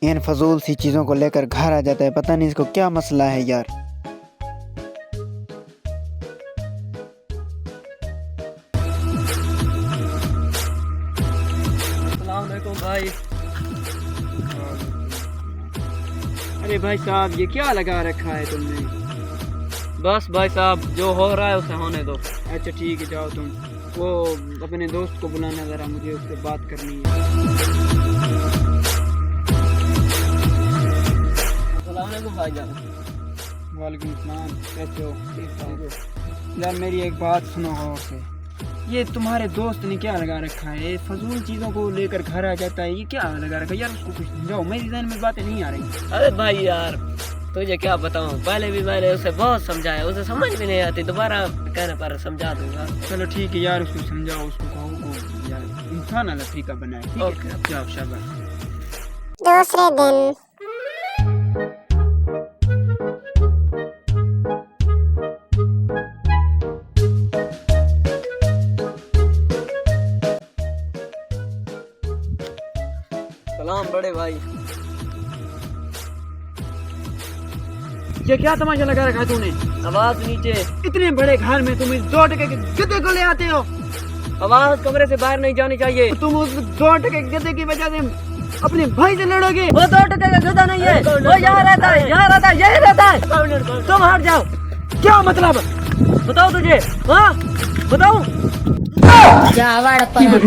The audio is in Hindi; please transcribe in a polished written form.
इन फजूल सी चीज़ों को लेकर घर आ जाता है, पता नहीं इसको क्या मसला है यार। अस्सलाम वालेकुम भाई। अरे भाई साहब ये क्या लगा रखा है तुमने? बस भाई साहब जो हो रहा है उसे होने दो। अच्छा ठीक है जाओ तुम, वो अपने दोस्त को बुलाना ज़रा, मुझे उससे बात करनी है। अस्सलाम वालेकुम भाईजान। वालेकुम सलाम, कैसे हो? ठीक हो? यार मेरी एक बात सुनो गौर से, ये तुम्हारे दोस्त ने क्या लगा रखा है? फजूल चीज़ों को लेकर घर आ जाता है, ये क्या लगा रखा है यार? उसको कुछ समझाओ, मेरी ज़हन में बातें नहीं आ रही। अरे भाई यार तुझे क्या बताऊं, पहले भी मैंने उसे बहुत समझाया, उसे समझ भी नहीं आती, दोबारा कहने पर समझा दूंगा। चलो ठीक है यार, उसको समझाओ, उसको कहो को यार इंसान अलग तरीका बनाए। ठीक है जाओ शाबाश। दूसरे दिन सलाम बड़े भाई। ये क्या तमाशा लगा रखा है तूने? आवाज नीचे। इतने बड़े घर में तुम इस 2 टके के गधे को ले आते हो? आवाज कमरे से बाहर नहीं जानी चाहिए। तुम उस 2 टके के गधे की वजह से अपने भाई से लड़ोगे? वो 2 टके का गधा नहीं है, वो यहाँ रहता है, यहाँ रहता है, यही रहता है। तुम हट जाओ। क्या मतलब? बताओ तुझे, हाँ बताओ। जावड़ पर